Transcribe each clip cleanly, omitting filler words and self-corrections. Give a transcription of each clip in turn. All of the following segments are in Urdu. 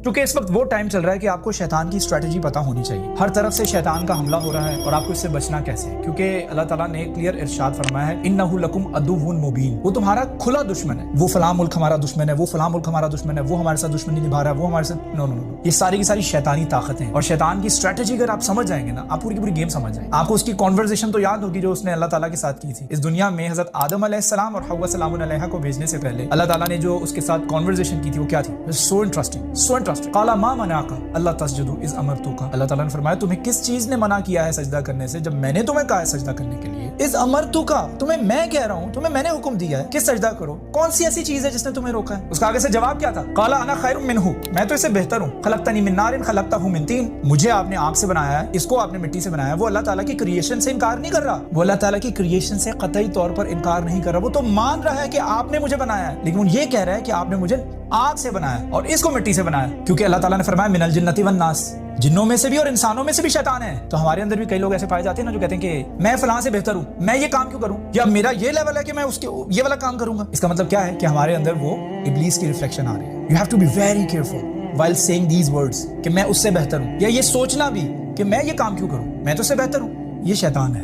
کیونکہ اس وقت وہ ٹائم چل رہا ہے کہ آپ کو شیطان کی اسٹریٹجی پتہ ہونی چاہیے. ہر طرف سے شیطان کا حملہ ہو رہا ہے اور آپ کو اس سے بچنا کیسے ہے, کیونکہ اللہ تعالیٰ نے کلیئر ارشاد فرمایا ہے انہ لکم عدو مبین, وہ تمہارا کھلا دشمن ہے. وہ فلاں ملک ہمارا دشمن ہے, وہ فلاں ملک ہمارا دشمن ہے, وہ ہمارے ساتھ دشمنی نبھا رہا ہے, وہ ہمارے ساتھ نو. یہ ساری کی ساری شیطانی طاقتیں اور شیطان کی اسٹریٹجی اگر آپ سمجھ جائیں گے نا, آپ پوری کی پوری گیم سمجھ جائیں گے. آپ کو اس کی کانورزیشن تو یاد ہوگی جو اس نے اللہ تعالیٰ کے ساتھ کی تھی اس دنیا میں. حضرت آدم علیہ السلام اور حوا سلام علیہ کو بھیجنے سے پہلے اللہ تعالیٰ نے جو اس کے ساتھ کانورزیشن کی تھی وہ کیا تھی؟ So interesting. قال ما منعک اللہ تسجدوا اذ امرتک, اللہ تعالیٰ نے فرمایا تمہیں کس چیز نے منع کیا ہے سجدہ کرنے سے جب میں نے تمہیں کہا ہے سجدہ کرنے کے لیے. اذ امرتک, تمہیں میں کہہ رہا ہوں, تمہیں میں نے حکم دیا ہے کہ سجدہ کرو. کون سی ایسی چیز ہے جس نے تمہیں روکا ہے؟ اس کا آگے سے جواب کیا تھا؟ قال انا خیر منہ, میں تو اس سے بہتر ہوں. خلقتنی من نار خلقتہ من طین, مجھے آپ نے آگ سے بنایا ہے, اس کو آپ نے مٹی سے بنایا ہے. وہ اللہ تعالیٰ کی کریشن سے انکار نہیں کر رہا, وہ اللہ تعالیٰ کی کریشن سے قطعی طور پر انکار نہیں کر رہا. وہ تو مان رہا ہے کہ آپ نے مجھے بنایا ہے, لیکن وہ یہ کہہ رہا ہے کہ آپ نے مجھے آگ سے بنایا اور اس کو مٹی سے بنایا, کیونکہ اللہ تعالیٰ نے فرمایا من الجنۃ والناس, جنوں میں سے بھی اور انسانوں میں سے بھی شیطان ہے. تو ہمارے اندر بھی کئی لوگ ایسے پائے جاتے ہیں نا جو کہتے ہیں کہ میں فلاں سے بہتر ہوں, میں یہ کام کیوں کروں, یا میرا یہ لیول ہے کہ میں اس کے یہ والا کام کروں گا. اس کا مطلب کیا ہے کہ ہمارے اندر وہ ابلیس کی ریفلیکشن آ رہی ہے. You have to be very careful while saying these words کہ میں اس سے بہتر ہوں, یا یہ سوچنا بھی کہ میں یہ کام کیوں کروں, میں تو اس سے بہتر ہوں. یہ شیطان ہے,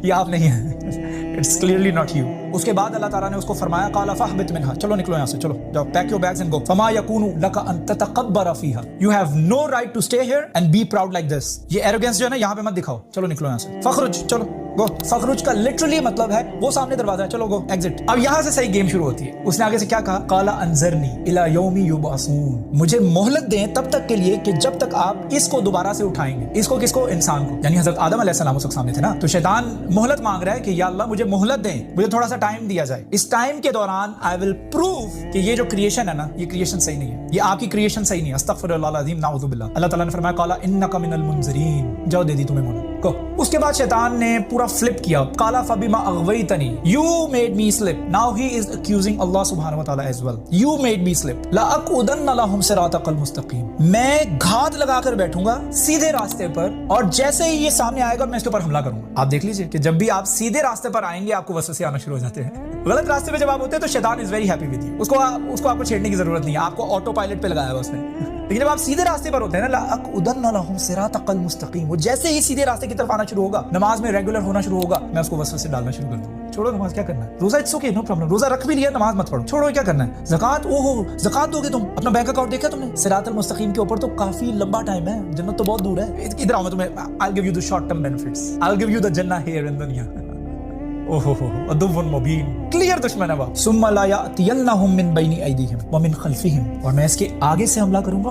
یہ آپ نہیں ہے. It's clearly not you. اس کے بعد اللہ تعالیٰ نے اس کو فرمایا قال فاہبط منها, چلو نکلو یہاں سے, چلو جاؤ, pack your bags and go. فما يكون لك ان تتكبر فيها, you have no right to stay here and be proud like this. یہ arrogance جو ہے نا یہاں پہ مت دکھاؤ, چلو نکلو یہاں سے, فخرج, چلو گو. فخرج کا لٹرلی مطلب ہے وہ سامنے دروازہ ہے, چلو گو ایگزٹ. اب یہاں سے صحیح گیم شروع ہوتی ہے. اس نے آگے سے کیا کہا؟ قال انظرنی الی یوم یبعثون, مجھے مہلت دیں تب تک کے لیے کہ جب تک آپ اس کو دوبارہ سے اٹھائیں گے. اس کو کس کو؟ انسان کو, یعنی حضرت آدم علیہ السلام اس وقت سامنے تھے نا. تو شیطان مہلت مانگ رہا ہے کہ یا اللہ مجھے مہلت دیں, مجھے تھوڑا سا ٹائم دیا جائے. اس ٹائم کے دوران آئی ول پروو کہ یہ جو کریشن ہے نا یہ کریشن صحیح نہیں ہے, یہ آپ کی کریشن صحیح نہیں ہے. استغفر اللہ العظیم, نعوذ باللہ. اللہ تعالیٰ نے فرمایا قال انک من المنذرین, جاؤ دے دی تمہیں مہلت کو. اس کے بعد شیطان نے پورا فلپ کیا. قال فبما اغویتنی, you made me slip. Now he is accusing Allah subhanahu wa ta'ala as well. You made me slip. لأقعدن لهم صراطك المستقيم, میں گھات لگا کر بیٹھوں گا سیدھے راستے پر, اور جیسے ہی یہ سامنے آئے گا میں اس کے اوپر حملہ کروں گا. آپ دیکھ لیجئے کہ جب بھی آپ سیدھے راستے پر آئیں گے آپ کو وسوسے آنا شروع ہو جاتے ہیں. غلط راستے پہ جب آپ ہوتے ہیں تو شیطان is very happy with you, اس کو آپ کو چھیڑنے کی ضرورت نہیں ہے, آپ کو آٹو پائلٹ پہ لگایا ہوا اس نے. لیکن جب آپ سیدھے راستے پر ہوتے ہیں نا, لأقعدن لهم صراطك المستقيم, وہ جیسے ہی سیدھے راستے کی طرف آنا شروع ہوگا, نماز میں ریگولر ہونا شروع ہوگا, میں اس کو وسوسے ڈالنا شروع کر دوں گا. چھوڑو نماز, کیا کرنا ہے, روزہ اٹس اوکے, نو پرابلم, روزہ رکھ بھی لیا, نماز مت پڑھو, چھوڑو, کیا کرنا ہے. زکات, اوہو زکات دو گے تم, اپنا بینک اکاؤنٹ دیکھا تم نے؟ صراط المستقیم کے اوپر تو کافی لمبا ٹائم ہے, جنت تو بہت دور ہے. ادھر آؤ, میں تمہیں I'll give you the short term benefits, I'll give you the jannah here in dunya. اوہو عدو مبین, کلیئر دشمن ہے وہ. ثم لا یأتینہم من بین ایدیہم ومن خلفہم, اور میں اس کے آگے سے حملہ کروں گا